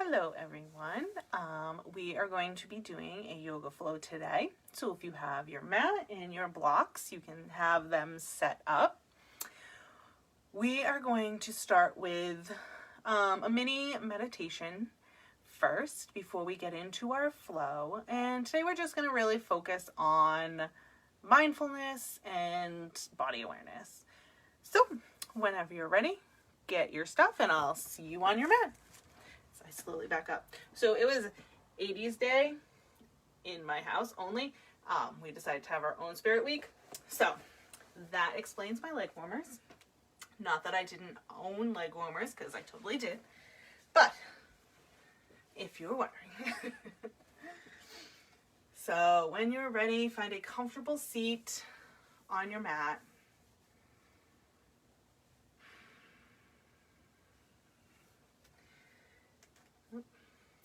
Hello everyone. We are going to be doing a yoga flow today. So if you have your mat and your blocks, you can have them set up. We are going to start with a mini meditation first before we get into our flow. And today we're just going to really focus on mindfulness and body awareness. So whenever you're ready, get your stuff and I'll see you on your mat. I slowly back up. So it was 80s day in my house only. We decided to have our own spirit week. So that explains my leg warmers. Not that I didn't own leg warmers, because I totally did. But if you're wondering. So when you're ready, find a comfortable seat on your mat.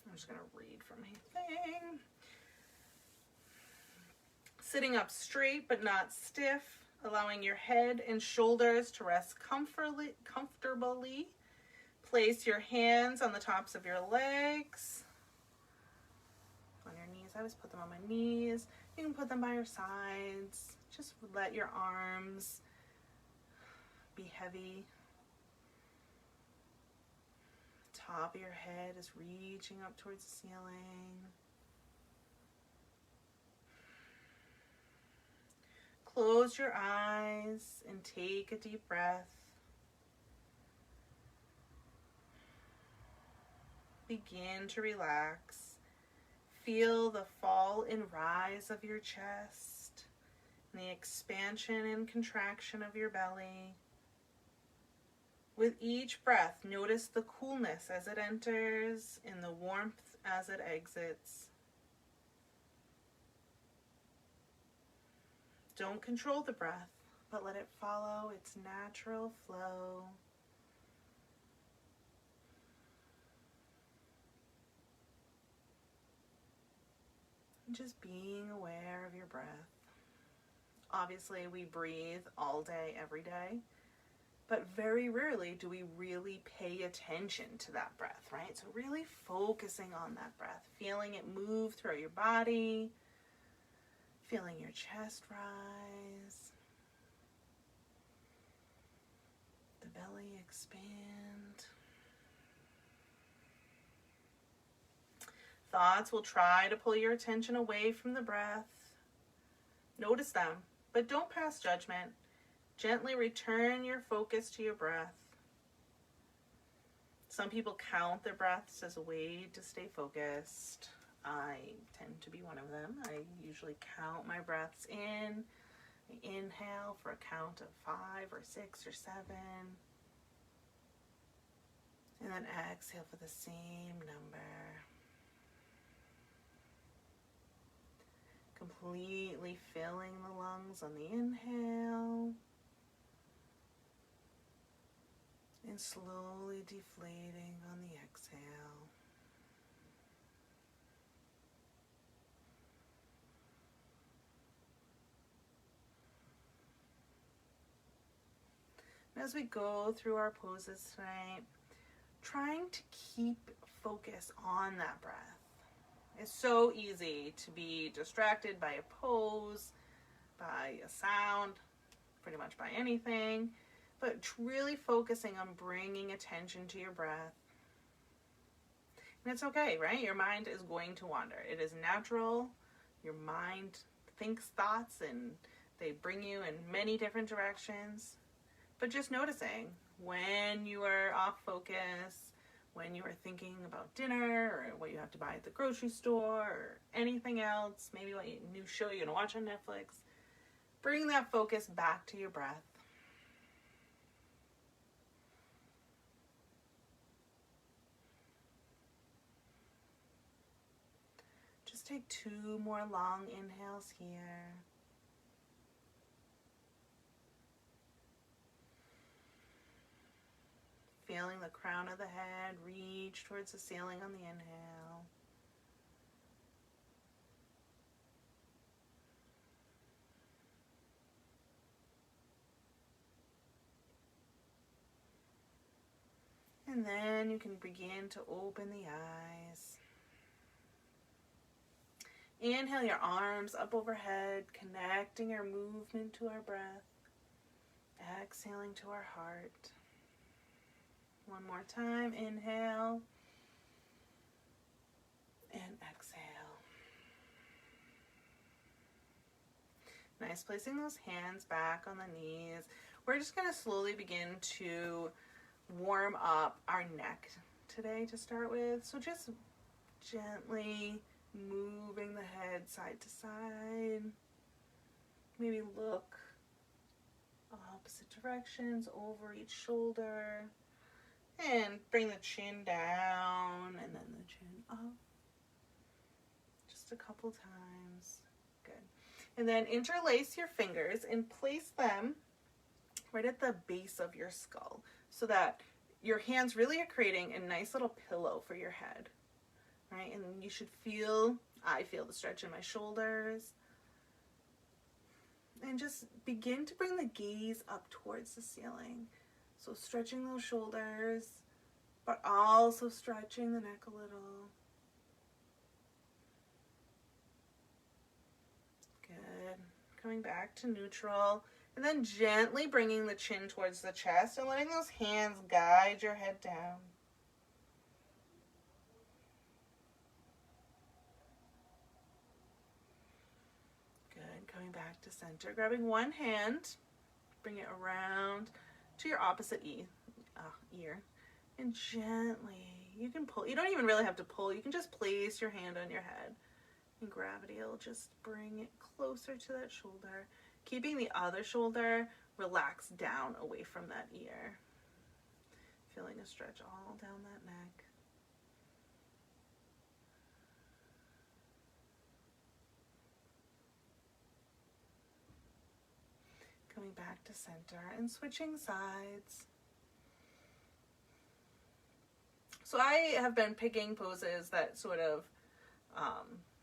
I'm just going to read from my thing. Sitting up straight but not stiff, allowing your head and shoulders to rest comfortably. Place your hands on the tops of your legs. On your knees. I always put them on my knees. You can put them by your sides. Just let your arms be heavy. Top of your head is reaching up towards the ceiling. Close your eyes and take a deep breath. Begin to relax. Feel the fall and rise of your chest and the expansion and contraction of your belly. With each breath, notice the coolness as it enters and the warmth as it exits. Don't control the breath, but let it follow its natural flow. And just being aware of your breath. Obviously, we breathe all day, every day. But very rarely do we really pay attention to that breath, right? So really focusing on that breath, feeling it move throughout your body, feeling your chest rise, the belly expand. Thoughts will try to pull your attention away from the breath. Notice them, but don't pass judgment. Gently return your focus to your breath. Some people count their breaths as a way to stay focused. I tend to be one of them. I usually count my breaths in. I inhale for a count of 5 or 6 or 7. And then exhale for the same number. Completely filling the lungs on the inhale. And slowly deflating on the exhale. And as we go through our poses tonight, trying to keep focus on that breath. It's so easy to be distracted by a pose, by a sound, pretty much by anything. But really focusing on bringing attention to your breath. And it's okay, right? Your mind is going to wander. It is natural. Your mind thinks thoughts and they bring you in many different directions. But just noticing when you are off focus, when you are thinking about dinner or what you have to buy at the grocery store or anything else, maybe what new show you're going to watch on Netflix, bring that focus back to your breath. Take 2 more long inhales here. Feeling the crown of the head reach towards the ceiling on the inhale. And then you can begin to open the eyes. Inhale your arms up overhead, connecting our movement to our breath. Exhaling to our heart. One more time. Inhale. And exhale. Nice. Placing those hands back on the knees. We're just going to slowly begin to warm up our neck today to start with. So just gently moving the head side to side. Maybe look opposite directions over each shoulder. And bring the chin down and then the chin up. Just a couple times. Good. And then interlace your fingers and place them right at the base of your skull so that your hands really are creating a nice little pillow for your head. Right? And you should I feel the stretch in my shoulders. And just begin to bring the gaze up towards the ceiling. So stretching those shoulders, but also stretching the neck a little. Good. Coming back to neutral. And then gently bringing the chin towards the chest and letting those hands guide your head down. Good. Coming back to center. Grabbing one hand, bring it around to your opposite ear, and gently, you can pull. You don't even really have to pull. You can just place your hand on your head, and gravity will just bring it closer to that shoulder, keeping the other shoulder relaxed down away from that ear. Feeling a stretch all down that neck. Coming back to center and switching sides. So I have been picking poses that sort of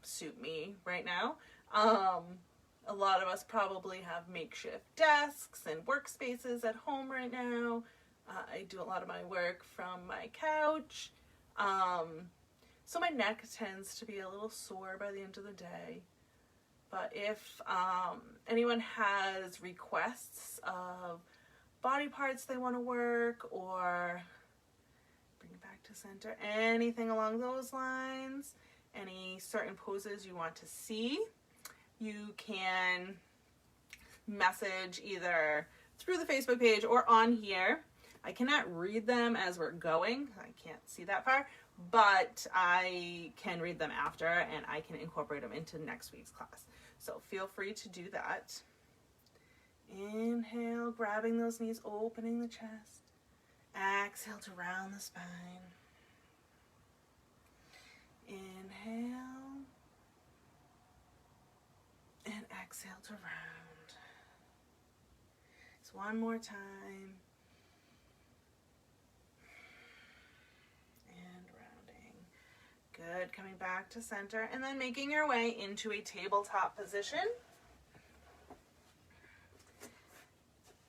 suit me right now. A lot of us probably have makeshift desks and workspaces at home right now. I do a lot of my work from my couch. So my neck tends to be a little sore by the end of the day. But if anyone has requests of body parts they want to work, or bring it back to center, anything along those lines, any certain poses you want to see, you can message either through the Facebook page or on here. I cannot read them as we're going. I can't see that far, but I can read them after and I can incorporate them into next week's class. So feel free to do that. Inhale, grabbing those knees, opening the chest. Exhale to round the spine. Inhale. And exhale to round. So one more time. And rounding. Good. Coming back to center and then making your way into a tabletop position.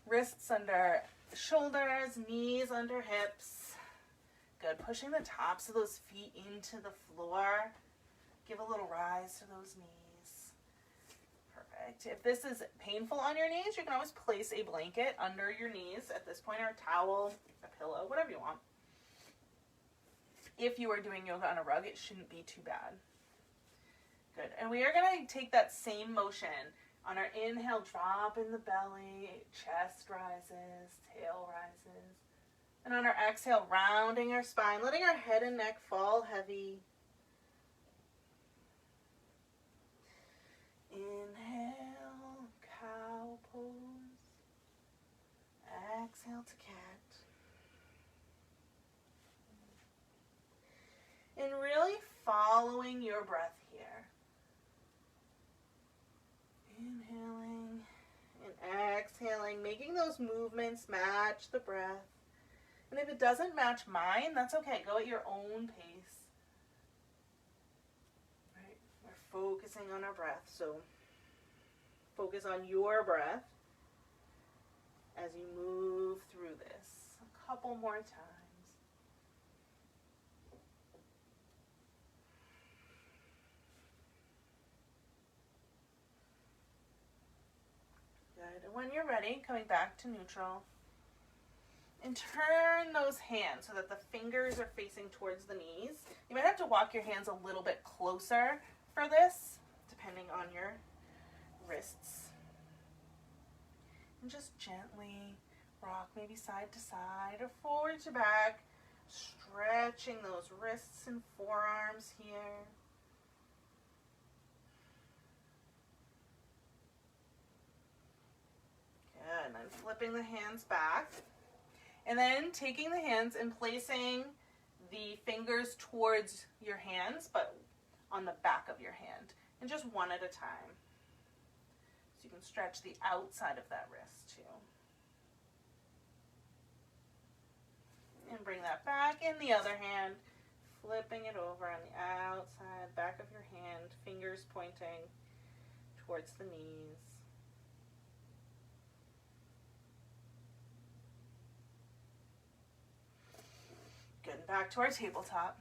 Wrists under shoulders, knees under hips. Good. Pushing the tops of those feet into the floor. Give a little rise to those knees. Perfect. If this is painful on your knees, you can always place a blanket under your knees at this point, or a towel, a pillow, whatever you want. If you are doing yoga on a rug, it shouldn't be too bad. Good. And we are going to take that same motion. On our inhale, drop in the belly, chest rises, tail rises. And on our exhale, rounding our spine, letting our head and neck fall heavy. Inhale, cow pose. Exhale to cat. And really following your breath here. Inhaling and exhaling, making those movements match the breath. And if it doesn't match mine, that's okay. Go at your own pace. Right? We're focusing on our breath. So focus on your breath as you move through this. A couple more times. when you're ready, coming back to neutral. And turn those hands so that the fingers are facing towards the knees. You might have to walk your hands a little bit closer for this, depending on your wrists. And just gently rock maybe side to side or forward to back, stretching those wrists and forearms here. Good, and then flipping the hands back. And then taking the hands and placing the fingers towards your hands, but on the back of your hand. And just one at a time. So you can stretch the outside of that wrist too. And bring that back in the other hand, flipping it over on the outside, back of your hand, fingers pointing towards the knees. Good, and back to our tabletop.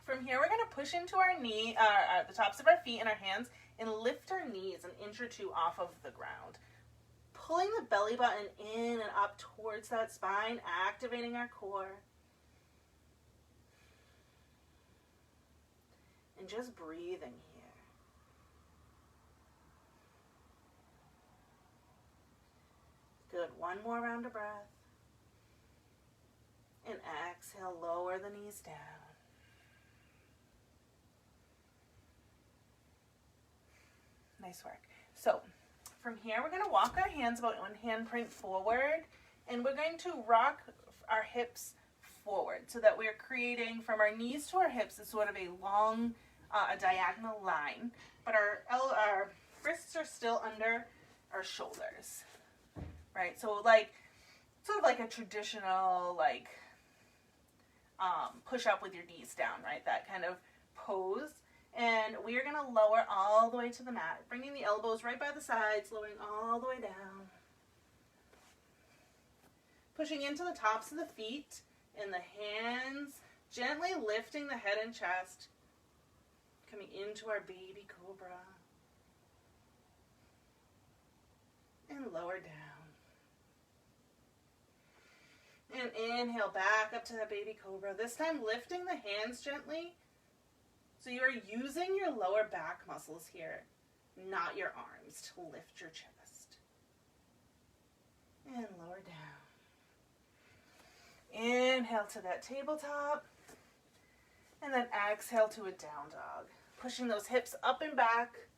From here, we're going to push into our the tops of our feet and our hands and lift our knees an inch or two off of the ground. Pulling the belly button in and up towards that spine, activating our core. And just breathing here. Good, one more round of breath. And exhale, lower the knees down. Nice work. So from here, we're going to walk our hands about one handprint forward, and we're going to rock our hips forward so that we're creating from our knees to our hips is sort of a long, a diagonal line, but our wrists are still under our shoulders, right? So like, sort of like a traditional, like, push up with your knees down, right? That kind of pose. And we are going to lower all the way to the mat, bringing the elbows right by the sides, lowering all the way down. Pushing into the tops of the feet and the hands, gently lifting the head and chest, coming into our baby cobra. And lower down. And inhale back up to that baby cobra. This time lifting the hands gently. So you are using your lower back muscles here, not your arms, to lift your chest. And lower down. Inhale to that tabletop. And then exhale to a down dog. Pushing those hips up and back.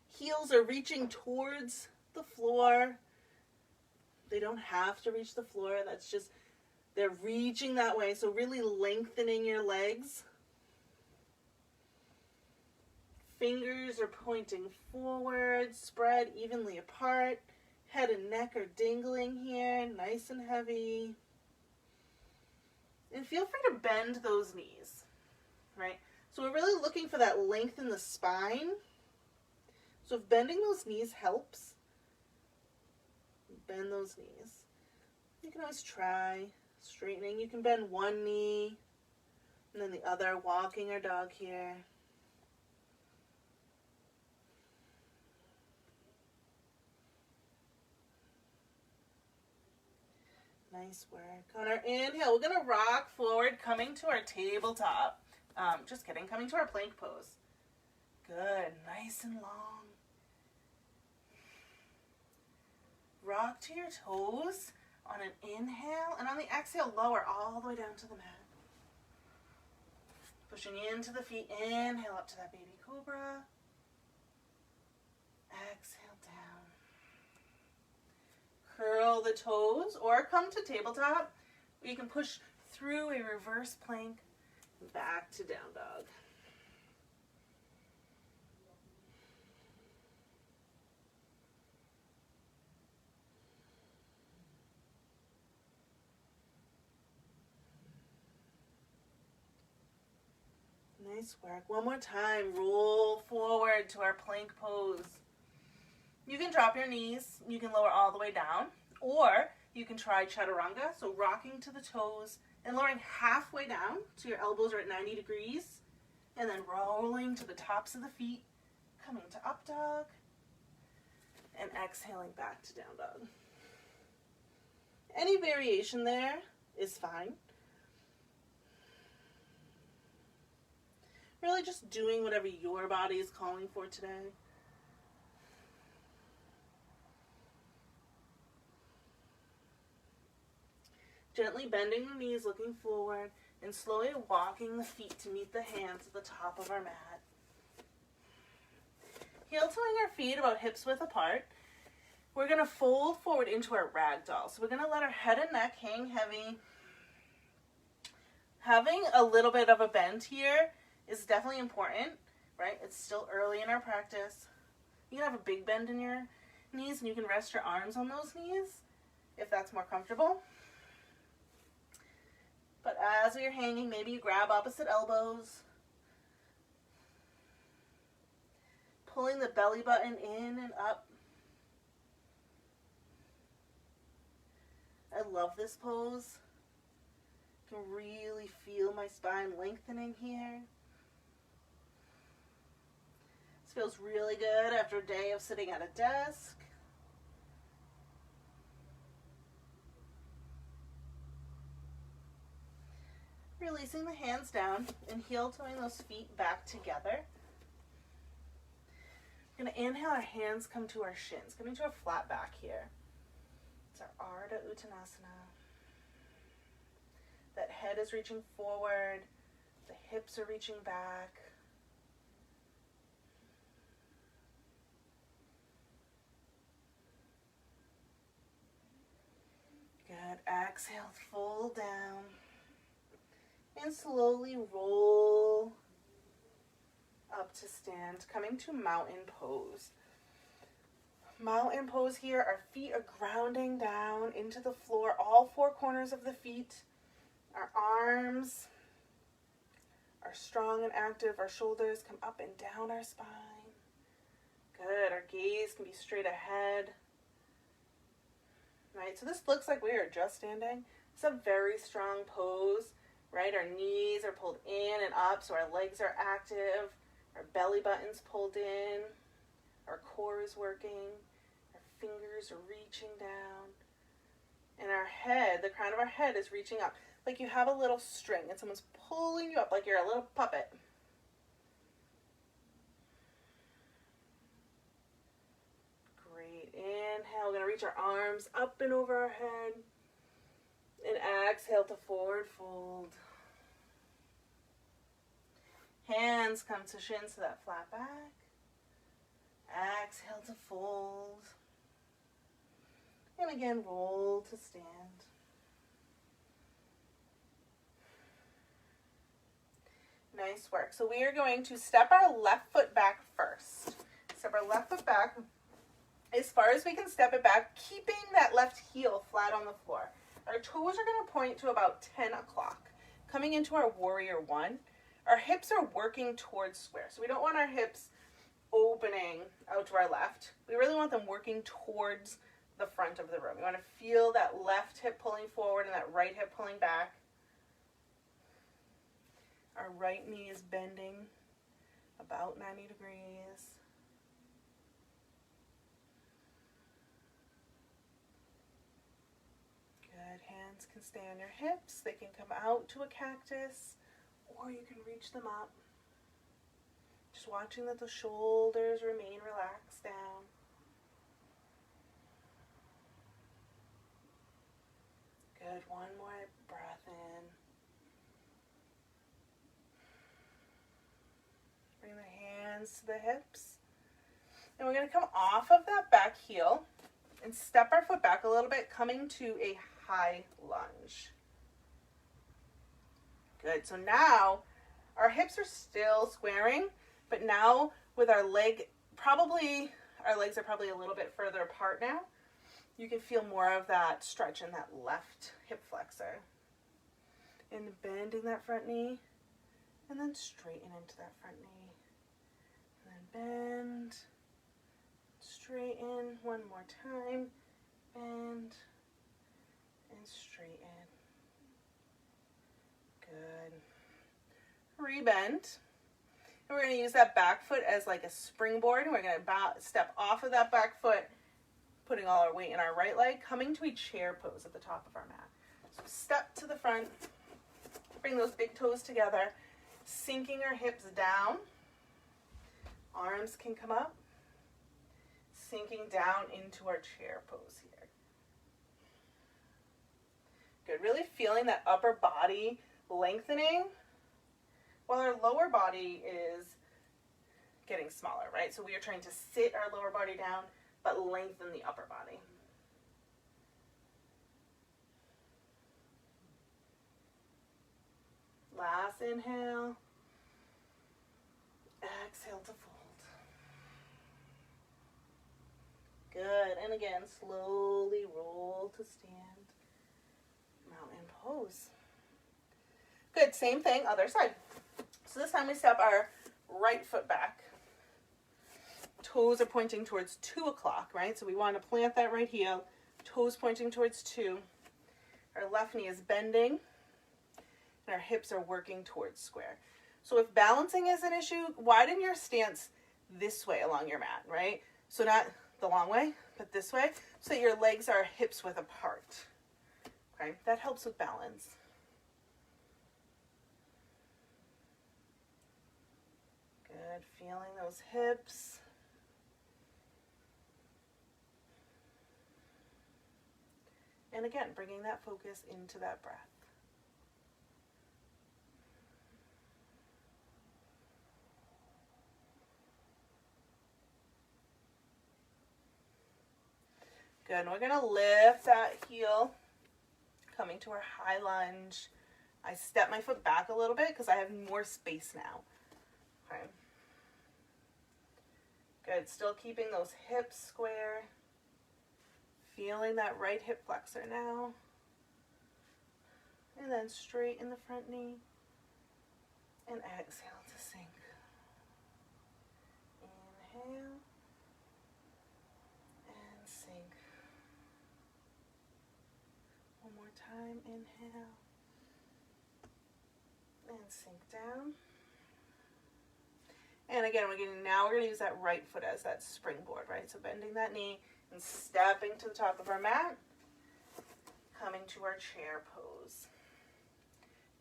Heels are reaching towards the floor. They don't have to reach the floor. That's just, they're reaching that way. So really lengthening your legs. Fingers are pointing forward, spread evenly apart. Head and neck are dangling here, nice and heavy. And feel free to bend those knees, right? So we're really looking for that length in the spine. So if bending those knees helps, bend those knees. You can always try straightening. You can bend one knee and then the other, walking our dog here. Nice work. On our inhale, we're going to rock forward, coming to our tabletop. Just kidding, coming to our plank pose. Good, nice and long. Rock to your toes on an inhale, and on the exhale, lower all the way down to the mat. Pushing into the feet, inhale up to that baby cobra. Exhale down. Curl the toes or come to tabletop. You can push through a reverse plank back to down dog. Nice work. One more time. Roll forward to our plank pose. You can drop your knees. You can lower all the way down. Or you can try chaturanga. So rocking to the toes and lowering halfway down so your elbows are at 90 degrees. And then rolling to the tops of the feet. coming to up dog, and exhaling back to down dog. Any variation there is fine. Really just doing whatever your body is calling for today. Gently bending the knees, looking forward, and slowly walking the feet to meet the hands at the top of our mat. Heel toeing our feet about hips width apart. We're going to fold forward into our ragdoll. So we're going to let our head and neck hang heavy. Having a little bit of a bend here is definitely important, right? It's still early in our practice. You can have a big bend in your knees, and you can rest your arms on those knees if that's more comfortable. But as we are hanging, maybe you grab opposite elbows, pulling the belly button in and up. I love this pose. I can really feel my spine lengthening here. This feels really good after a day of sitting at a desk. Releasing the hands down and heel toeing those feet back together. We're going to inhale, our hands come to our shins, coming to a flat back here. It's our Ardha Uttanasana. That head is reaching forward, the hips are reaching back. Good. Exhale, fold down. And slowly roll up to stand, coming to mountain pose. Mountain pose here, our feet are grounding down into the floor, all four corners of the feet. Our arms are strong and active. Our shoulders come up and down our spine. Good. Our gaze can be straight ahead. Right, so this looks like we are just standing. It's a very strong pose. Right, our knees are pulled in and up, so our legs are active. Our belly button's pulled in. Our core is working. Our fingers are reaching down. And our head, the crown of our head is reaching up. Like you have a little string and someone's pulling you up like you're a little puppet. Great. Inhale, we're going to reach our arms up and over our head. And exhale to forward fold. Hands come to shins to that flat back. Exhale to fold. And again, roll to stand. Nice work. So we are going to step our left foot back first. Step our left foot back as far as we can step it back, keeping that left heel flat on the floor. Our toes are going to point to about 10 o'clock. Coming into our warrior one, our hips are working towards square. So we don't want our hips opening out to our left. We really want them working towards the front of the room. We want to feel that left hip pulling forward and that right hip pulling back. Our right knee is bending about 90 degrees. Good. Hands can stay on your hips. They can come out to a cactus, or you can reach them up. Just watching that the shoulders remain relaxed down. Good. One more breath in. Bring the hands to the hips. And we're going to come off of that back heel and step our foot back a little bit, coming to a high lunge. Good. So now our hips are still squaring, but now with our legs are probably a little bit further apart now. You can feel more of that stretch in that left hip flexor. And bending that front knee, and then straighten into that front knee. And then bend, straighten, one more time, bend, and straighten. Good. Rebend. And And we're going to use that back foot as like a springboard. And we're going to step off of that back foot, putting all our weight in our right leg, coming to a chair pose at the top of our mat. So step to the front, bring those big toes together, sinking our hips down. Arms can come up, sinking down into our chair pose here. Good, really feeling that upper body lengthening while our lower body is getting smaller, right? So we are trying to sit our lower body down, but lengthen the upper body. Last inhale. Exhale to fold. Good. And again, slowly roll to stand. Mountain pose. Good. Same thing, other side. So this time we step our right foot back. Toes are pointing towards 2 o'clock, right? So we want to plant that right heel. Toes pointing towards 2. Our left knee is bending. And our hips are working towards square. So if balancing is an issue, widen your stance this way along your mat, right? So not the long way, but this way, so that your legs are hips width apart. Okay, that helps with balance. Good, feeling those hips. And again, bringing that focus into that breath. Good, and we're gonna lift that heel, coming to our high lunge. I step my foot back a little bit because I have more space now. Okay. Good, still keeping those hips square. Feeling that right hip flexor now. And then straighten the front knee. And exhale to sink. Inhale. And sink. One more time, inhale. And sink down. And again, we're going to use that right foot as that springboard, right? So bending that knee and stepping to the top of our mat, coming to our chair pose.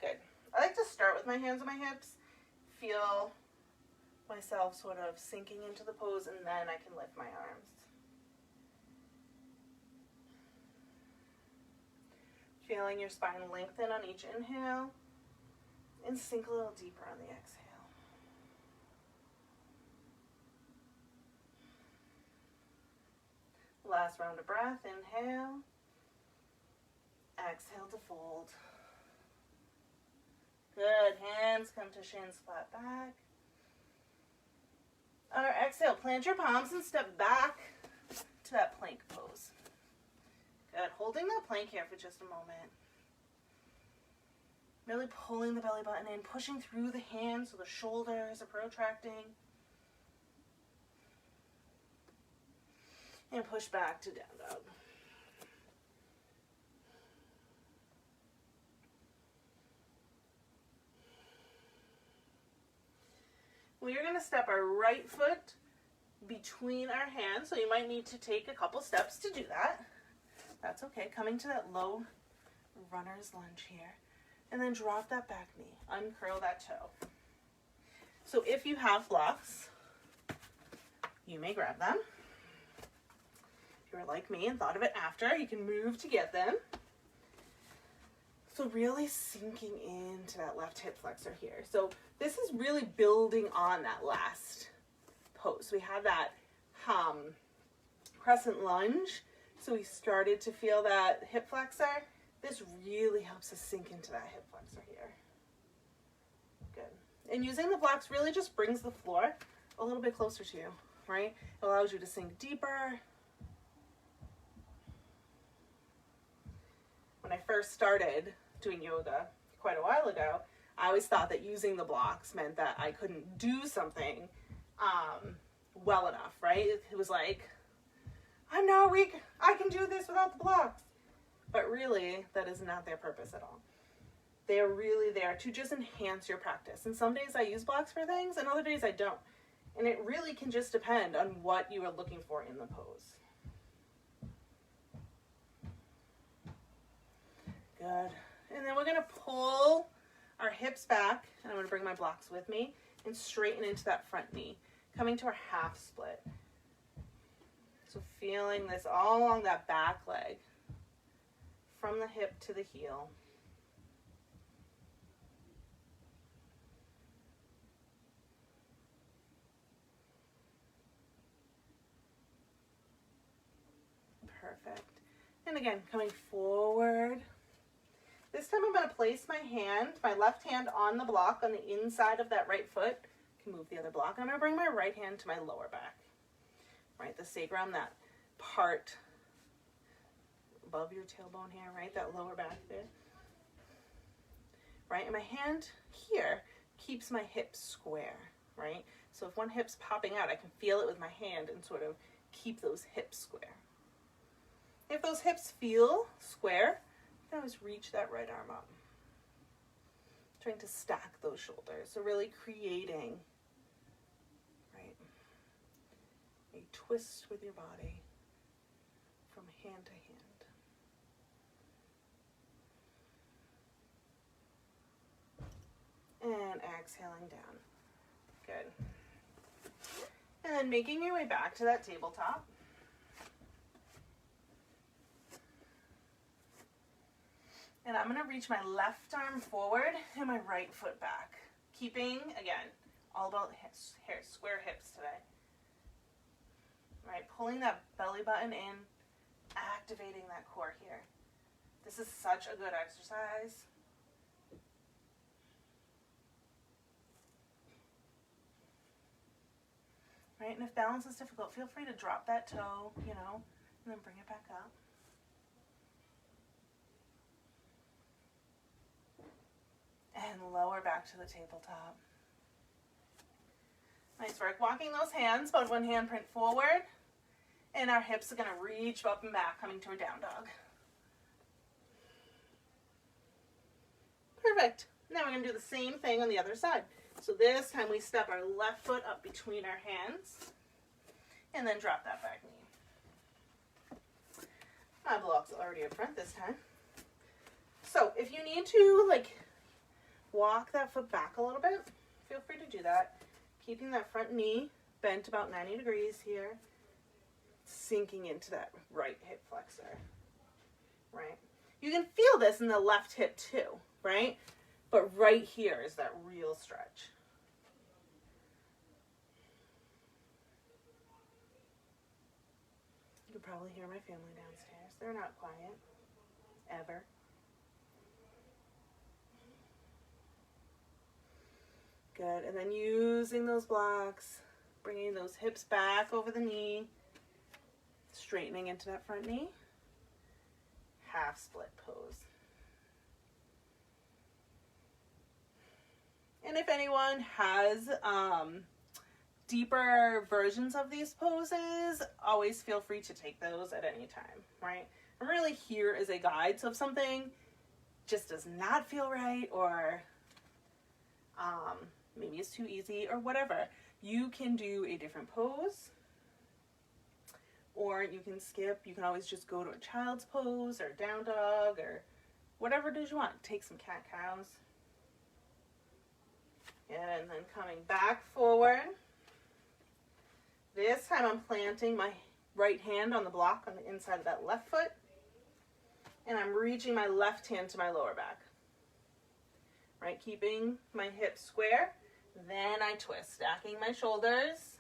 Good. I like to start with my hands on my hips, feel myself sort of sinking into the pose, and then I can lift my arms. Feeling your spine lengthen on each inhale, and sink a little deeper on the exhale. Last round of breath, inhale, exhale to fold. Good, hands come to shins flat back. On our exhale, plant your palms and step back to that plank pose. Good, holding that plank here for just a moment. Really pulling the belly button in, pushing through the hands so the shoulders are protracting. And push back to down dog. We are going to step our right foot between our hands, so you might need to take a couple steps to do that. That's okay. Coming to that low runner's lunge here. And then drop that back knee. Uncurl that toe. So if you have blocks, you may grab them. If you're like me and thought of it after, you can move to get them. So really sinking into that left hip flexor here. So this is really building on that last pose. We had that crescent lunge. So we started to feel that hip flexor. This really helps us sink into that hip flexor here. Good. And using the blocks really just brings the floor a little bit closer to you, right? It allows you to sink deeper. When I first started doing yoga quite a while ago, I always thought that using the blocks meant that I couldn't do something well enough, right? It was like, I'm not weak, I can do this without the blocks. But really, that is not their purpose at all. They're really there to just enhance your practice. And some days I use blocks for things and other days I don't. And it really can just depend on what you are looking for in the pose. Good. And then we're going to pull our hips back, and I'm going to bring my blocks with me and straighten into that front knee, coming to our half split. So feeling this all along that back leg, from the hip to the heel. Perfect. And again, coming forward. This time I'm going to place my hand, my left hand on the block on the inside of that right foot. I can move the other block. I'm going to bring my right hand to my lower back. Right, the sacrum, that part above your tailbone here, right, that lower back there. Right, and my hand here keeps my hips square, right? So if one hip's popping out, I can feel it with my hand and sort of keep those hips square. If those hips feel square, you can always reach that right arm up. Trying to stack those shoulders. So really creating, right, a twist with your body from hand to hand. And exhaling down. Good. And then making your way back to that tabletop. And I'm going to reach my left arm forward and my right foot back. Keeping, again, all about square hips today. Right, pulling that belly button in, activating that core here. This is such a good exercise. Right, and if balance is difficult, feel free to drop that toe, and then bring it back up. And lower back to the tabletop. Nice work. Walking those hands, about one hand print forward. And our hips are going to reach up and back, coming to a down dog. Perfect. Now we're going to do the same thing on the other side. So this time we step our left foot up between our hands. And then drop that back knee. My block's already up front this time. So if you need to, walk that foot back a little bit, feel free to do that. Keeping that front knee bent about 90 degrees here. Sinking into that right hip flexor. Right? You can feel this in the left hip too, right? But right here is that real stretch. You can probably hear my family downstairs. They're not quiet. Ever. Good, and then using those blocks, bringing those hips back over the knee, straightening into that front knee, half split pose. And if anyone has deeper versions of these poses, always feel free to take those at any time, right? I'm really here as a guide, so if something just does not feel right, or maybe it's too easy or whatever, you can do a different pose, or you can skip. You can always just go to a child's pose or down dog or whatever it is you want. Take some cat cows. And then coming back forward. This time I'm planting my right hand on the block on the inside of that left foot, and I'm reaching my left hand to my lower back. Right, keeping my hips square. Then I twist, stacking my shoulders.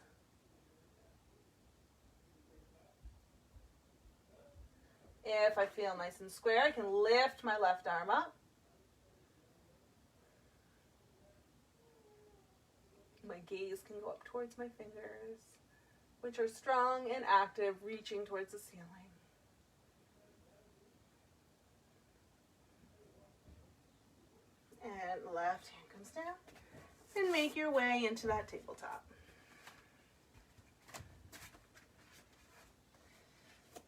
If I feel nice and square, I can lift my left arm up. My gaze can go up towards my fingers, which are strong and active, reaching towards the ceiling. And left hand comes down. And make your way into that tabletop.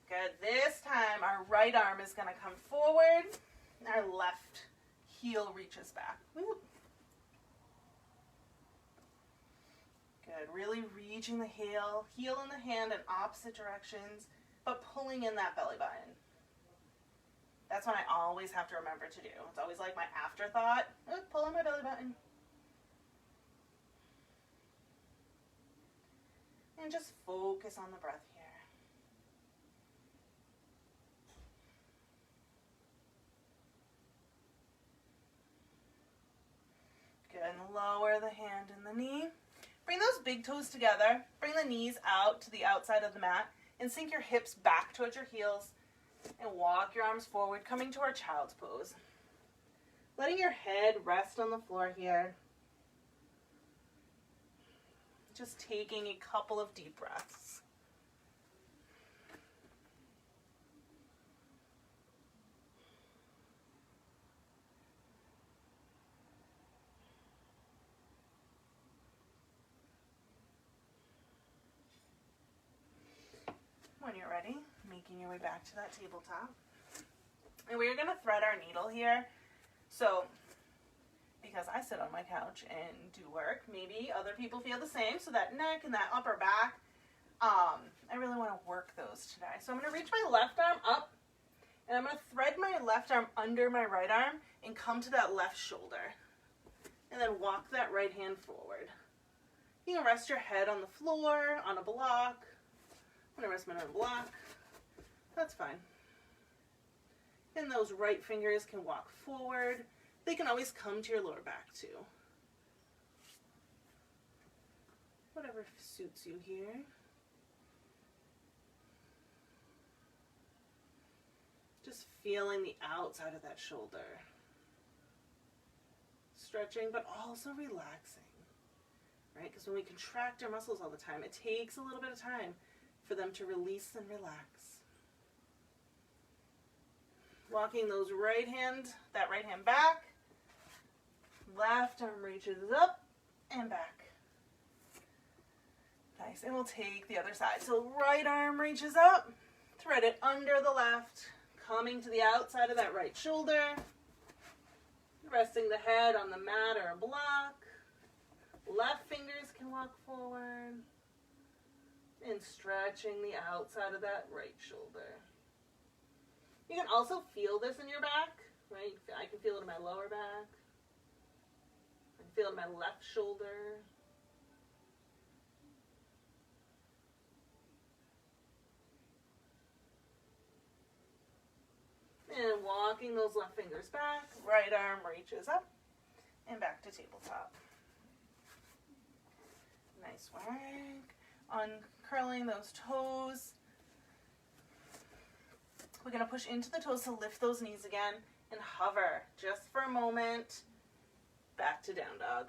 Good. This time our right arm is going to come forward. Our left heel reaches back. Woo. Good, really reaching the heel and the hand in opposite directions, but pulling in that belly button. That's what I always have to remember to do. It's always like my afterthought. Pull in my belly button. And just focus on the breath here. Good, and lower the hand and the knee. Bring those big toes together. Bring the knees out to the outside of the mat and sink your hips back towards your heels and walk your arms forward, coming to our child's pose. Letting your head rest on the floor here. Just taking a couple of deep breaths. When you're ready, making your way back to that tabletop. And we're going to thread our needle here. So, because I sit on my couch and do work, maybe other people feel the same. So that neck and that upper back, I really want to work those today. So I'm going to reach my left arm up, and I'm going to thread my left arm under my right arm and come to that left shoulder. And then walk that right hand forward. You can rest your head on the floor, on a block. I'm going to rest my head on a block. That's fine. And those right fingers can walk forward. They can always come to your lower back too. Whatever suits you here. Just feeling the outside of that shoulder. Stretching, but also relaxing. Right? Because when we contract our muscles all the time, it takes a little bit of time for them to release and relax. Walking that right hand back. Left arm reaches up and back. Nice. And we'll take the other side. So right arm reaches up, thread it under the left, coming to the outside of that right shoulder. Resting the head on the mat or a block. Left fingers can walk forward. And stretching the outside of that right shoulder. You can also feel this in your back, right? I can feel it in my lower back. I can feel it in my left shoulder. And walking those left fingers back, right arm reaches up and back to tabletop. Nice work. Uncurling those toes. We're going to push into the toes to lift those knees again and hover just for a moment. Back to down dog.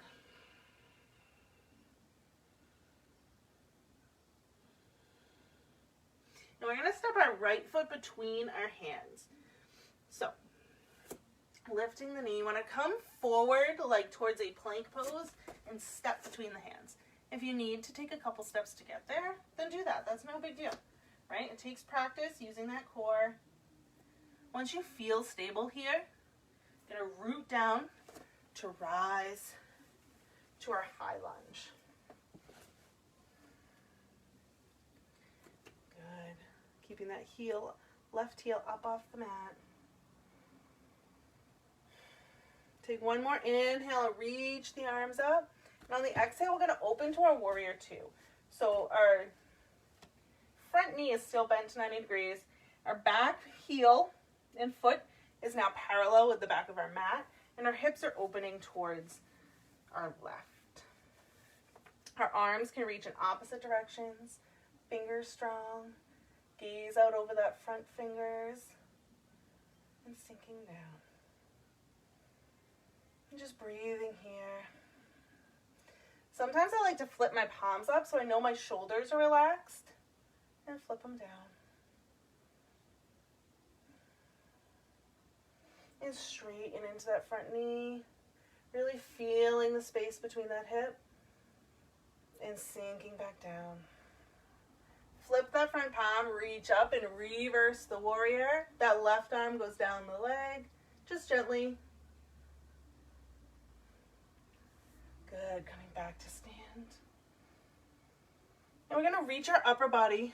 Now we're going to step our right foot between our hands. So, lifting the knee. You want to come forward like towards a plank pose and step between the hands. If you need to take a couple steps to get there, then do that. That's no big deal. Right? It takes practice using that core. Once you feel stable here, you're going to root down to rise to our high lunge. Good. Keeping that left heel up off the mat. Take one more inhale, reach the arms up. And on the exhale, we're going to open to our warrior two. So our front knee is still bent 90 degrees. Our back heel and foot is now parallel with the back of our mat, and our hips are opening towards our left. Our arms can reach in opposite directions, fingers strong, gaze out over that front fingers, and sinking down. And just breathing here. Sometimes I like to flip my palms up so I know my shoulders are relaxed, and flip them down. And straighten into that front knee, really feeling the space between that hip, and sinking back down. Flip that front palm, reach up and reverse the warrior. That left arm goes down the leg, just gently Good, coming back to stand. And we're gonna reach our upper body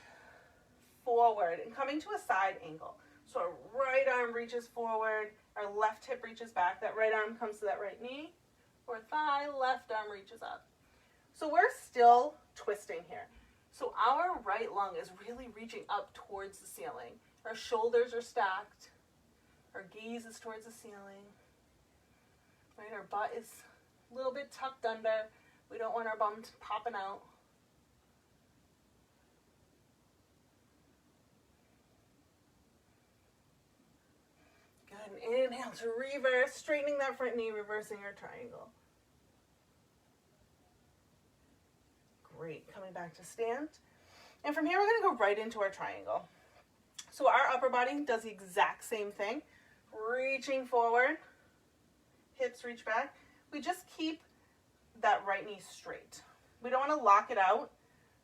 forward and coming to a side angle. So our right arm reaches forward, our left hip reaches back, that right arm comes to that right knee or thigh, left arm reaches up. So we're still twisting here. So our right lung is really reaching up towards the ceiling. Our shoulders are stacked, our gaze is towards the ceiling, right? Our butt is a little bit tucked under. We don't want our bum popping out. Good, inhale to reverse, straightening that front knee, reversing our triangle. Great, coming back to stand. And from here, we're gonna go right into our triangle. So our upper body does the exact same thing. Reaching forward, hips reach back. We just keep that right knee straight. We don't wanna lock it out,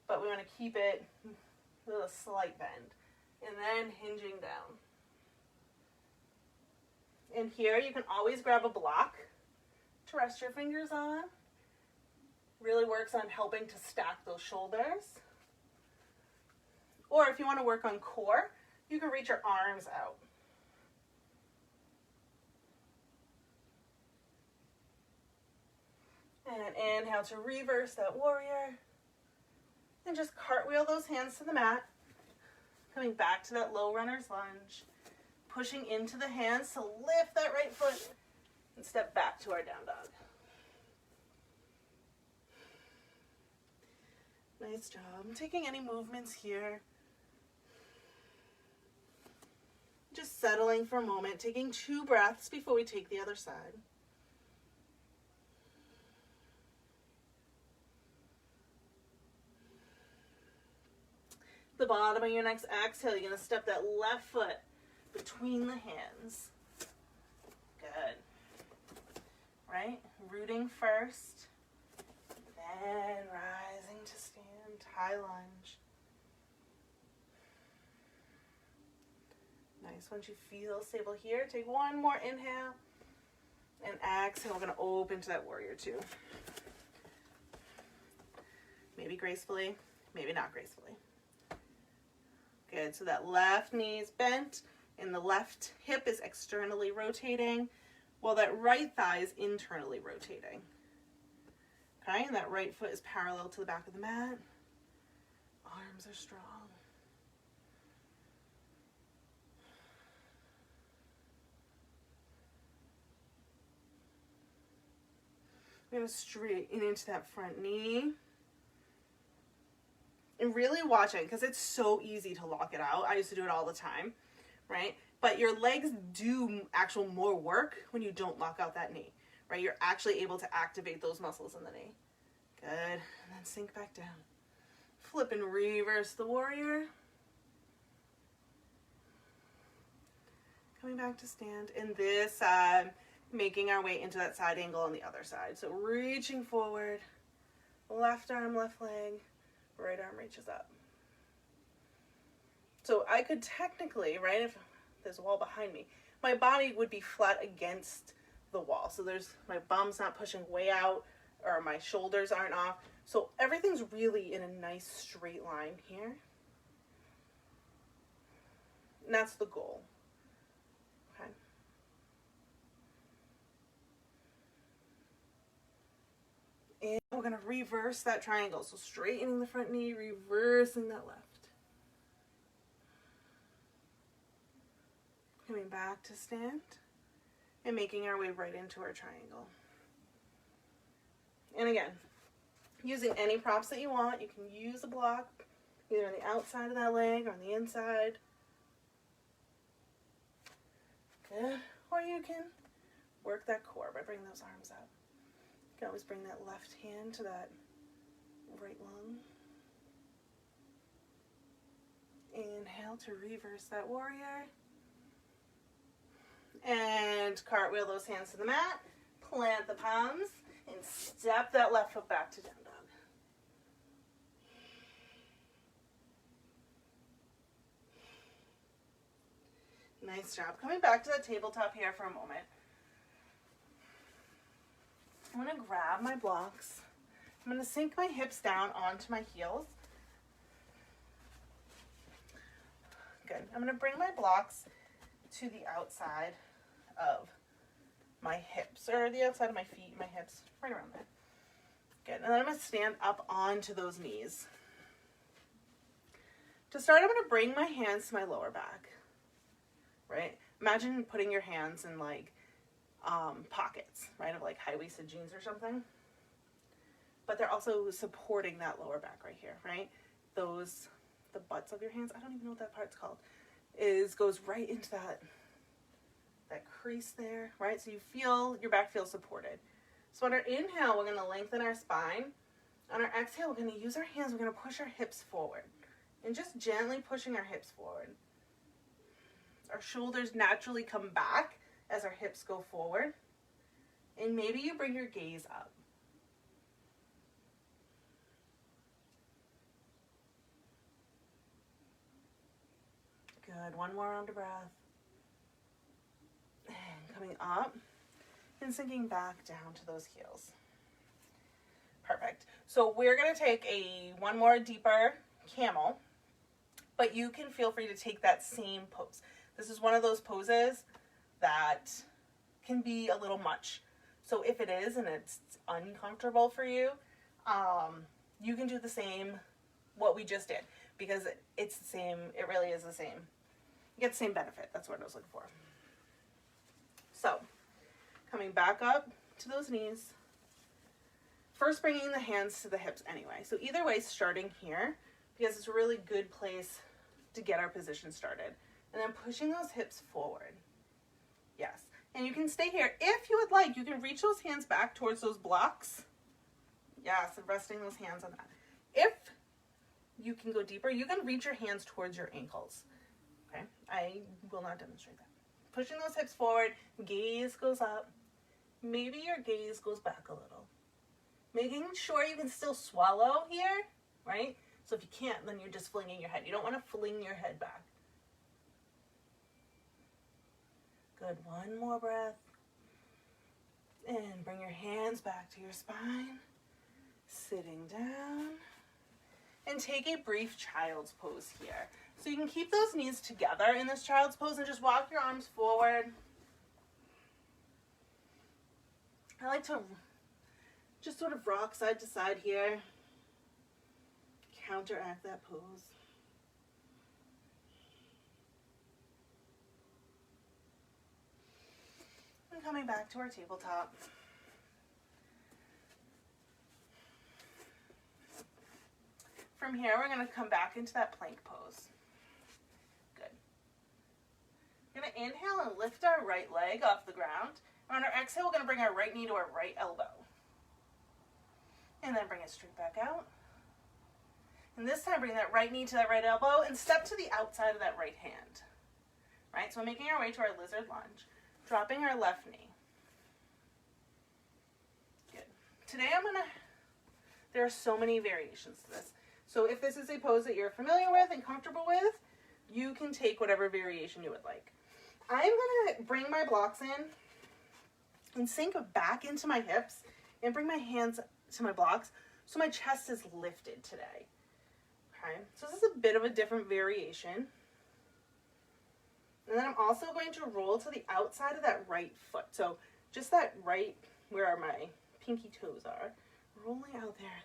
but we wanna keep it with a slight bend. And then hinging down. And here, you can always grab a block to rest your fingers on. Really works on helping to stack those shoulders. Or if you want to work on core, you can reach your arms out. And inhale to reverse that warrior. And just cartwheel those hands to the mat. Coming back to that low runner's lunge. Pushing into the hands to lift that right foot and step back to our down dog. Nice job. I'm taking any movements here. Just settling for a moment, taking 2 breaths before we take the other side. The bottom of your next exhale, you're going to step that left foot between the hands. Good. Right? Rooting first, then rising to stand. High lunge. Nice. Once you feel stable here, take one more inhale and exhale. We're going to open to that warrior 2. Maybe gracefully, maybe not gracefully. Good. So that left knee is bent and the left hip is externally rotating while that right thigh is internally rotating. Okay, and that right foot is parallel to the back of the mat. Arms are strong. We're going to straighten into that front knee. And really watch it because it's so easy to lock it out. I used to do it all the time, right? But your legs do actual more work when you don't lock out that knee, right? You're actually able to activate those muscles in the knee. Good. And then sink back down. Flip and reverse the warrior. Coming back to stand. And this side, making our way into that side angle on the other side. So reaching forward, left arm, left leg, right arm reaches up. So I could technically, right, if there's a wall behind me, my body would be flat against the wall. So my bum's not pushing way out or my shoulders aren't off. So everything's really in a nice straight line here. And that's the goal. Okay. And we're going to reverse that triangle. So straightening the front knee, reversing that left. Coming back to stand and making our way right into our triangle. And again, using any props that you want. You can use a block either on the outside of that leg or on the inside. Good. Or you can work that core by bringing those arms up. You can always bring that left hand to that right lung. Inhale to reverse that warrior. And cartwheel those hands to the mat. Plant the palms and step that left foot back to down dog. Nice job. Coming back to the tabletop here for a moment. I'm going to grab my blocks. I'm going to sink my hips down onto my heels. Good. I'm going to bring my blocks to the outside of my hips, or the outside of my feet, my hips, right around there. Good. And then I'm going to stand up onto those knees. To start, I'm going to bring my hands to my lower back, right? Imagine putting your hands in like pockets, right, of like high-waisted jeans or something. But they're also supporting that lower back right here, right? The butts of your hands, I don't even know what that part's called, goes right into that crease there, right? So you feel, your back feels supported. So on our inhale, we're going to lengthen our spine. On our exhale, we're going to use our hands, we're going to push our hips forward. And just gently pushing our hips forward. Our shoulders naturally come back as our hips go forward. And maybe you bring your gaze up. Good. One more round of breath. And coming up and sinking back down to those heels. Perfect. So we're going to take one more deeper camel, but you can feel free to take that same pose. This is one of those poses that can be a little much. So if it is and it's uncomfortable for you, you can do the same, what we just did, because it's the same, it really is the same. You get the same benefit. That's what I was looking for. So, coming back up to those knees. First bringing the hands to the hips anyway. So either way, starting here, because it's a really good place to get our position started. And then pushing those hips forward. Yes. And you can stay here. If you would like, you can reach those hands back towards those blocks. Yes, and resting those hands on that. If you can go deeper, you can reach your hands towards your ankles. Okay, I will not demonstrate that. Pushing those hips forward, gaze goes up. Maybe your gaze goes back a little. Making sure you can still swallow here, right? So if you can't, then you're just flinging your head. You don't want to fling your head back. Good, one more breath. And bring your hands back to your spine. Sitting down. And take a brief child's pose here. So you can keep those knees together in this child's pose and just walk your arms forward. I like to just sort of rock side to side here. Counteract that pose. And coming back to our tabletop. From here, we're going to come back into that plank pose. Good. We're going to inhale and lift our right leg off the ground. On our exhale, we're going to bring our right knee to our right elbow. And then bring it straight back out. And this time, bring that right knee to that right elbow and step to the outside of that right hand. Right, so making our way to our lizard lunge. Dropping our left knee. Good. Today, there are so many variations to this. So if this is a pose that you're familiar with and comfortable with, you can take whatever variation you would like. I'm going to bring my blocks in and sink back into my hips and bring my hands to my blocks so my chest is lifted today. Okay, so this is a bit of a different variation. And then I'm also going to roll to the outside of that right foot. So just that right, where my pinky toes are, rolling out there,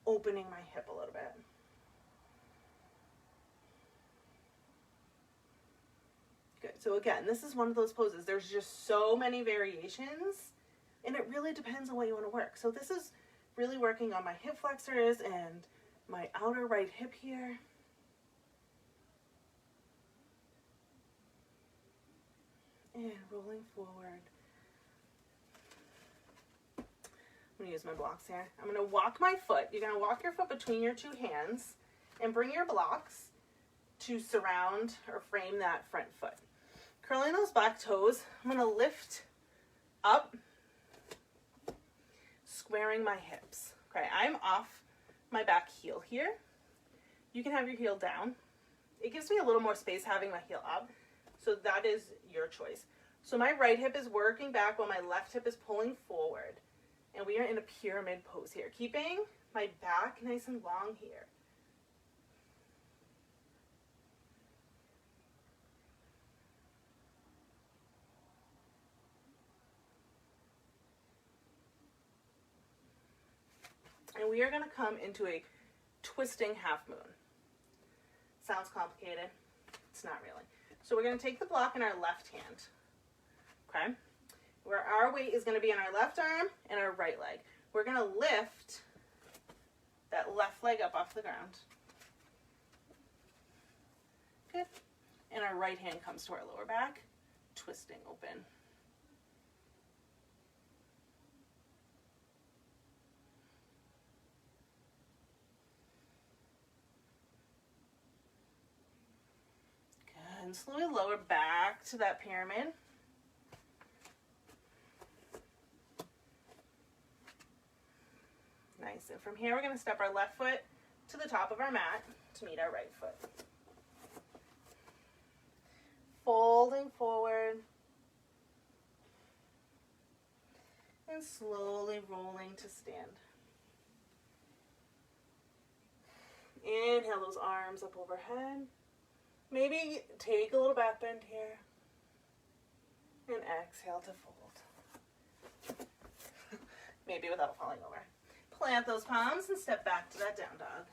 opening my hip a little bit. Good. So again, this is one of those poses. There's just so many variations, and it really depends on what you want to work. So this is really working on my hip flexors and my outer right hip here. And rolling forward. I'm going to use my blocks here. I'm going to walk my foot. You're going to walk your foot between your two hands and bring your blocks to surround or frame that front foot. Curling those back toes, I'm going to lift up, squaring my hips. Okay, I'm off my back heel here. You can have your heel down. It gives me a little more space having my heel up, so that is your choice. So my right hip is working back while my left hip is pulling forward. And we are in a pyramid pose here, keeping my back nice and long here. And we are going to come into a twisting half moon. Sounds complicated. It's not really. So we're going to take the block in our left hand, okay? Where our weight is going to be on our left arm and our right leg. We're going to lift that left leg up off the ground. Good. And our right hand comes to our lower back, twisting open. Good. And slowly lower back to that pyramid. Nice. And from here, we're going to step our left foot to the top of our mat to meet our right foot. Folding forward. And slowly rolling to stand. Inhale those arms up overhead. Maybe take a little back bend here. And exhale to fold. Maybe without falling over. Plant those palms and step back to that down dog.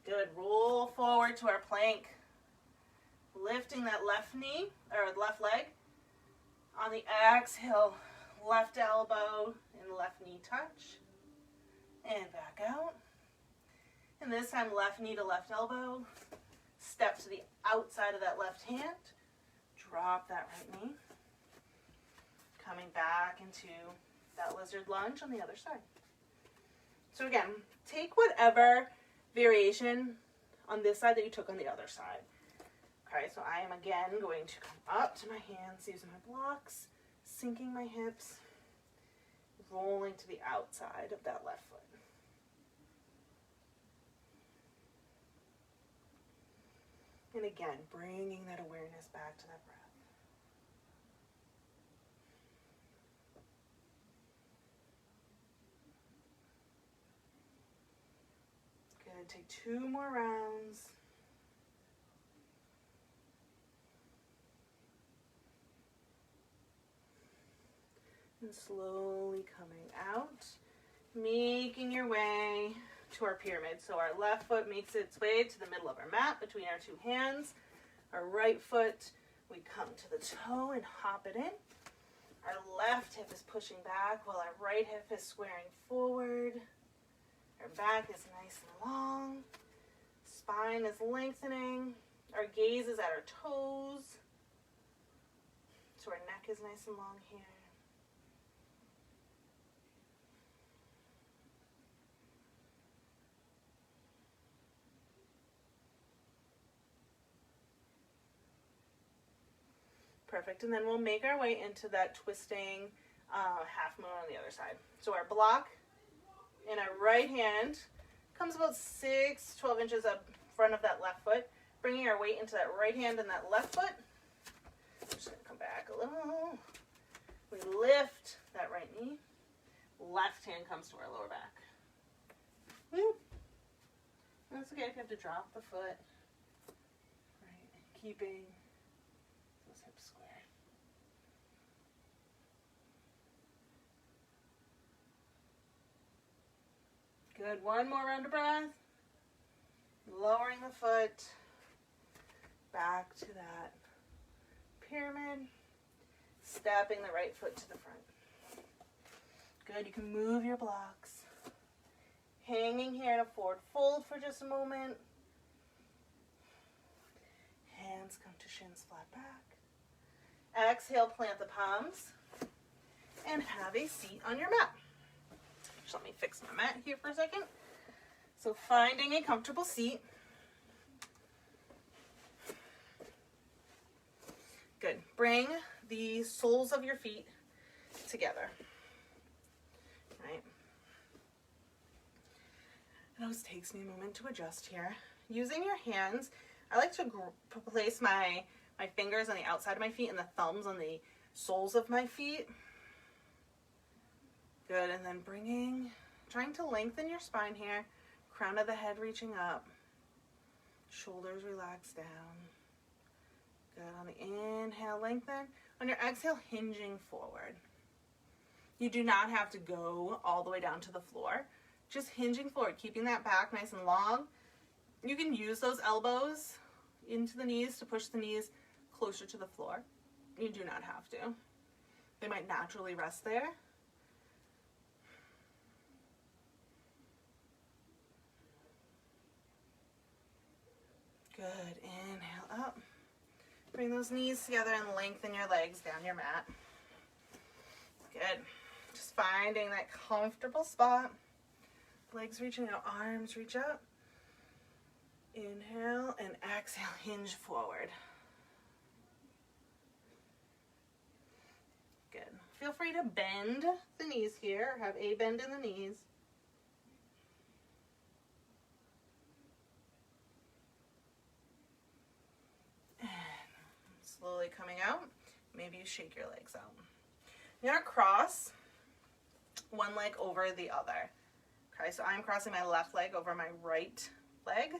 Good. Roll forward to our plank. Lifting that left knee, or left leg. On the exhale, left elbow and left knee touch. And back out. And this time, left knee to left elbow. Step to the outside of that left hand. Drop that right knee. Coming back into that lizard lunge on the other side. So again, take whatever variation on this side that you took on the other side. Okay, so I am again going to come up to my hands using my blocks, sinking my hips, rolling to the outside of that left foot. And again, bringing that awareness back to that breath. Good, take 2 more rounds. And slowly coming out, making your way to our pyramid. So our left foot makes its way to the middle of our mat between our 2 hands. Our right foot, we come to the toe and hop it in. Our left hip is pushing back while our right hip is squaring forward. Our back is nice and long. Spine is lengthening. Our gaze is at our toes. So our neck is nice and long here. Perfect, and then we'll make our way into that twisting half moon on the other side. So our block in our right hand comes about 12 inches up front of that left foot, bringing our weight into that right hand and that left foot. Just gonna come back a little. We lift that right knee. Left hand comes to our lower back. Woo. That's okay if you have to drop the foot. Right, keeping those hips square. Good. 1 more round of breath. Lowering the foot back to that pyramid. Stepping the right foot to the front. Good. You can move your blocks. Hanging here in a forward fold for just a moment. Hands come to shins flat back. Exhale, plant the palms. And have a seat on your mat. Just let me fix my mat here for a second. So finding a comfortable seat. Good. Bring the soles of your feet together. Right. It always takes me a moment to adjust here. Using your hands, I like to place my fingers on the outside of my feet and the thumbs on the soles of my feet. Good, and then trying to lengthen your spine here. Crown of the head reaching up. Shoulders relax down. Good, on the inhale, lengthen. On your exhale, hinging forward. You do not have to go all the way down to the floor. Just hinging forward, keeping that back nice and long. You can use those elbows into the knees to push the knees closer to the floor. You do not have to. They might naturally rest there. Good, inhale up. Bring those knees together and lengthen your legs down your mat. Good. Just finding that comfortable spot. Legs reaching out, arms reach up. Inhale and exhale, hinge forward. Good. Feel free to bend the knees here, have a bend in the knees. And slowly coming out. Maybe you shake your legs out. You're gonna cross one leg over the other. Okay, so I'm crossing my left leg over my right leg.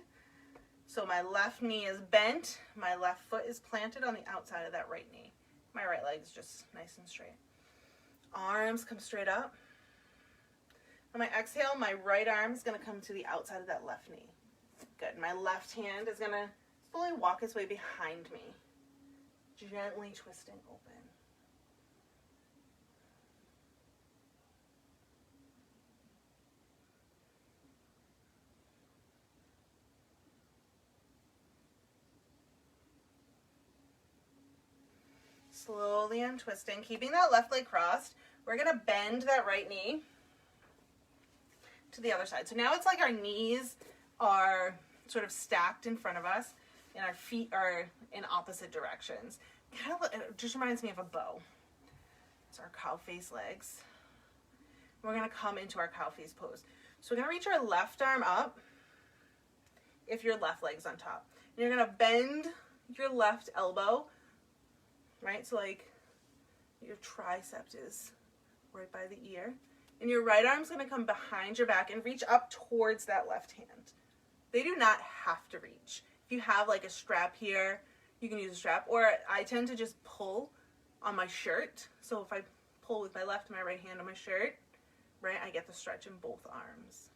So my left knee is bent, my left foot is planted on the outside of that right knee. My right leg is just nice and straight. Arms come straight up. On my exhale, my right arm is gonna come to the outside of that left knee. Good, my left hand is gonna slowly walk its way behind me, gently twisting open. Slowly untwisting, keeping that left leg crossed. We're gonna bend that right knee to the other side. So now it's like our knees are sort of stacked in front of us and our feet are in opposite directions. Kind of, it just reminds me of a bow. It's our cow face legs. We're gonna come into our cow face pose. So we're gonna reach our left arm up if your left leg's on top. And you're gonna bend your left elbow, right? So like your tricep is right by the ear. And your right arm's gonna come behind your back and reach up towards that left hand. They do not have to reach. If you have like a strap here, you can use a strap, or I tend to just pull on my shirt. So if I pull with my left and my right hand on my shirt, right, I get the stretch in both arms.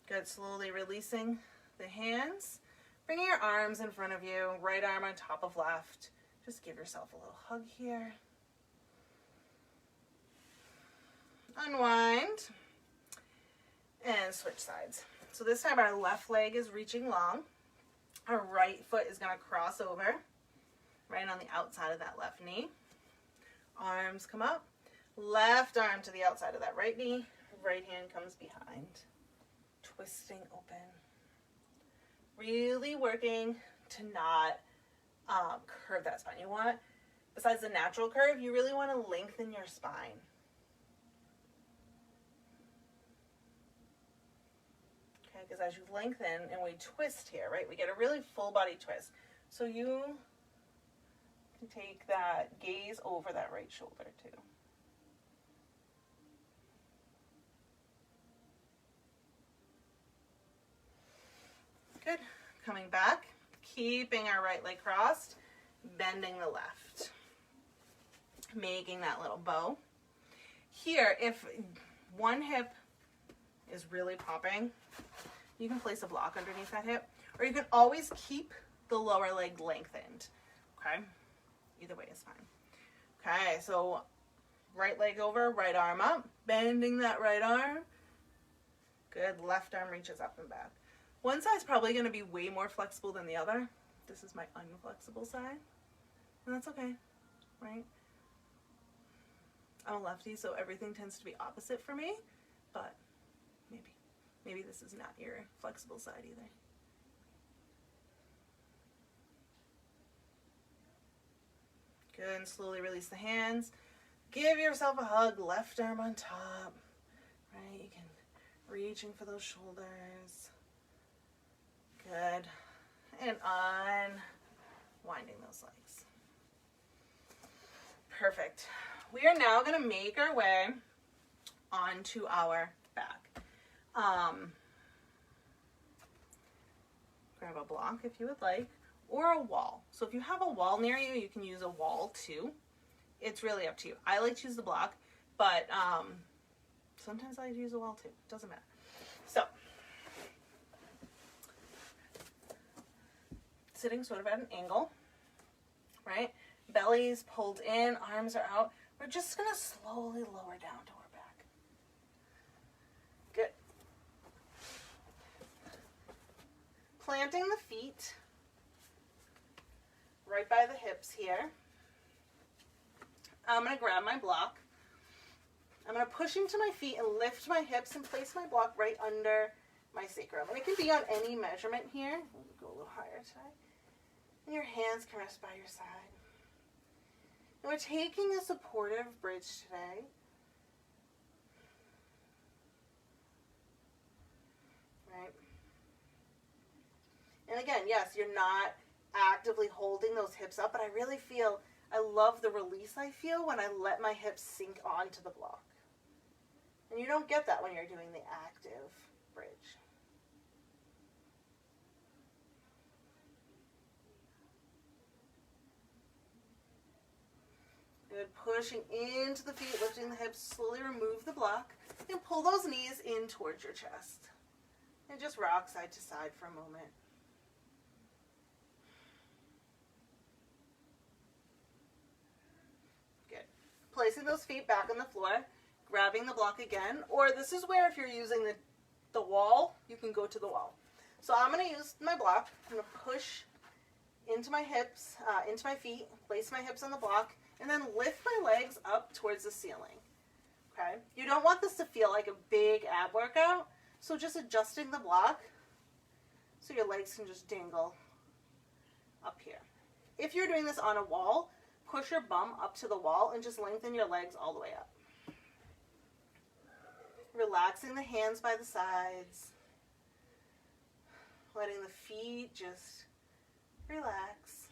Good, slowly releasing the hands. Bringing your arms in front of you, right arm on top of left. Just give yourself a little hug here. Unwind. And switch sides. So this time our left leg is reaching long. Our right foot is going to cross over right on the outside of that left knee. Arms come up. Left arm to the outside of that right knee. Right hand comes behind. Twisting open. Really working to not curve that spine. You want, besides the natural curve, you really want to lengthen your spine. Okay, because as you lengthen and we twist here, right, we get a really full body twist. So you can take that gaze over that right shoulder too. Good. Coming back, keeping our right leg crossed, bending the left, making that little bow. Here, if one hip is really popping, you can place a block underneath that hip, or you can always keep the lower leg lengthened, okay? Either way is fine. Okay, so right leg over, right arm up, bending that right arm. Good, left arm reaches up and back. One side's probably going to be way more flexible than the other. This is my unflexible side, and that's okay, right? I'm a lefty, so everything tends to be opposite for me, but maybe this is not your flexible side either. Good, and slowly release the hands. Give yourself a hug, left arm on top, right? You can reaching for those shoulders. Good. And unwinding those legs. Perfect. We are now going to make our way onto our back. Grab a block if you would like, or a wall. So if you have a wall near you, you can use a wall too. It's really up to you. I like to use the block, but sometimes I like to use a wall too. Doesn't matter. So, sitting sort of at an angle, right? Belly's pulled in, arms are out. We're just going to slowly lower down to our back. Good. Planting the feet right by the hips here. I'm going to grab my block. I'm going to push into my feet and lift my hips and place my block right under my sacrum. And it can be on any measurement here. Go a little higher today. And your hands can rest by your side. And we're taking a supportive bridge today. Right? And again, yes, you're not actively holding those hips up, but I really feel, I love the release I feel when I let my hips sink onto the block. And you don't get that when you're doing the active bridge. Good, pushing into the feet, lifting the hips, slowly remove the block, and pull those knees in towards your chest. And just rock side to side for a moment. Good. Placing those feet back on the floor, grabbing the block again, or this is where if you're using the wall, you can go to the wall. So I'm going to use my block. I'm going to push into my hips, into my feet, place my hips on the block, and then lift my legs up towards the ceiling. Okay? You don't want this to feel like a big ab workout, so just adjusting the block so your legs can just dangle up here. If you're doing this on a wall, push your bum up to the wall and just lengthen your legs all the way up. Relaxing the hands by the sides. Letting the feet just relax.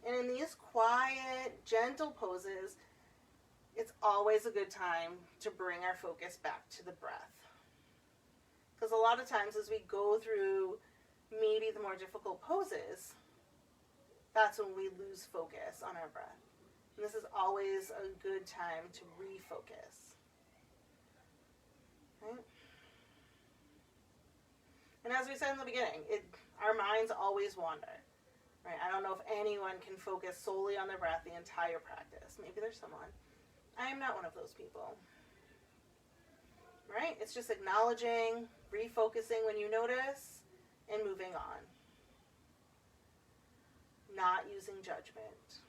And in these quiet, gentle poses, it's always a good time to bring our focus back to the breath. Because a lot of times as we go through maybe the more difficult poses, that's when we lose focus on our breath. And this is always a good time to refocus. Right? And as we said in the beginning, our minds always wander. Right? I don't know if anyone can focus solely on their breath the entire practice. Maybe there's someone. I am not one of those people. Right? It's just acknowledging, refocusing when you notice, and moving on. Not using judgment.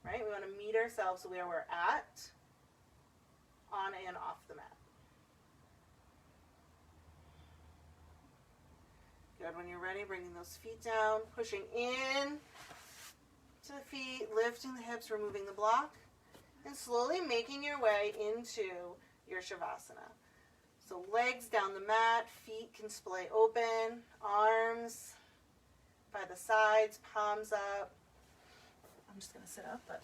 Right? We want to meet ourselves where we're at, on and off the mat. Good. When you're ready, bringing those feet down, pushing in to the feet, lifting the hips, removing the block, and slowly making your way into your Shavasana. So legs down the mat, feet can splay open, arms by the sides, palms up. I'm just going to sit up,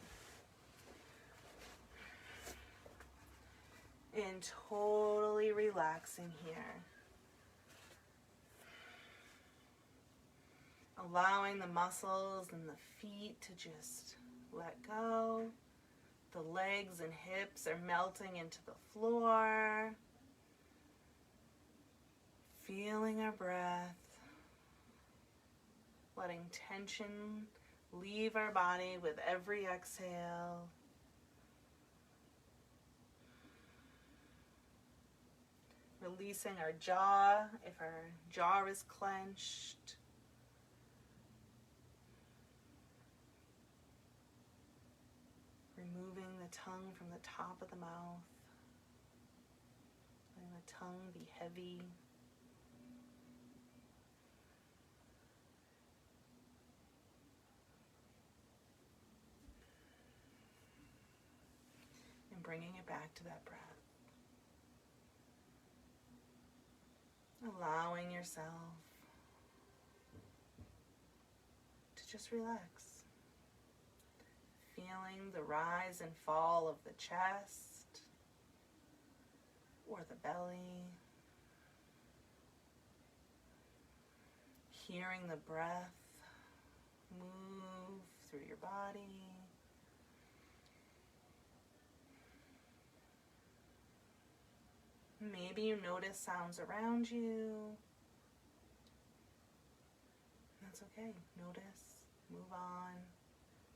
and totally relaxing here. Allowing the muscles and the feet to just let go. The legs and hips are melting into the floor. Feeling our breath. Letting tension leave our body with every exhale. Releasing our jaw if our jaw is clenched. Removing the tongue from the top of the mouth. Letting the tongue be heavy. And bringing it back to that breath. Allowing yourself just relax. Feeling the rise and fall of the chest or the belly. Hearing the breath move through your body. Maybe you notice sounds around you. That's okay. Notice, move on,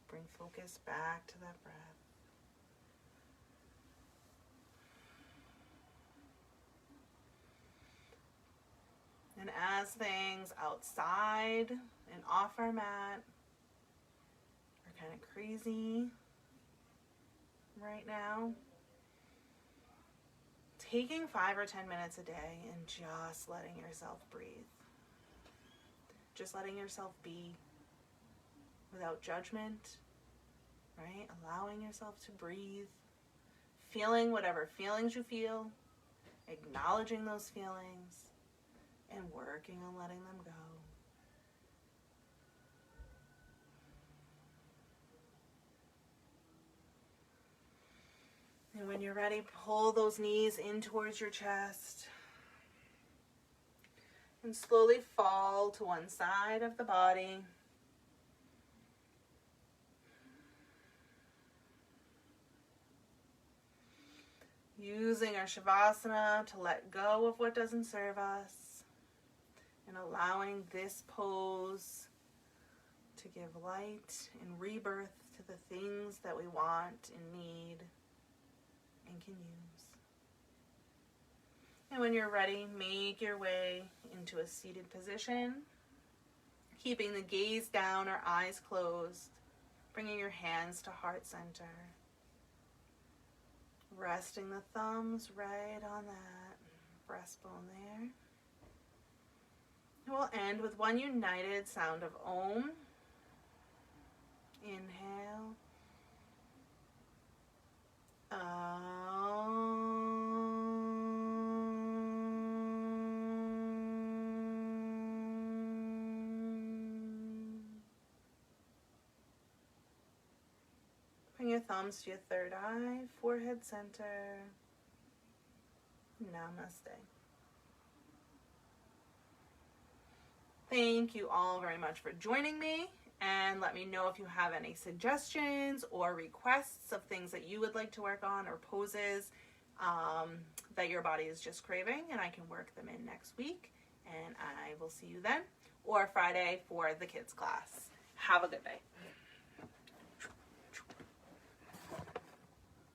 bring focus back to that breath. And as things outside and off our mat are kind of crazy right now, taking 5 or 10 minutes a day and just letting yourself breathe. Just letting yourself be without judgment, right? Allowing yourself to breathe, feeling whatever feelings you feel, acknowledging those feelings, and working on letting them go. And when you're ready, pull those knees in towards your chest and slowly fall to one side of the body. Using our Shavasana to let go of what doesn't serve us and allowing this pose to give light and rebirth to the things that we want and need and can use. And when you're ready, make your way into a seated position, keeping the gaze down or eyes closed, bringing your hands to heart center, resting the thumbs right on that breastbone there. And we'll end with one united sound of Om. Inhale. Bring your thumbs to your third eye, forehead center. Namaste. Thank you all very much for joining me, and let me know if you have any suggestions or requests of things that you would like to work on or poses that your body is just craving, and I can work them in next week. And I will see you then, or Friday for the kids class. Have a good day.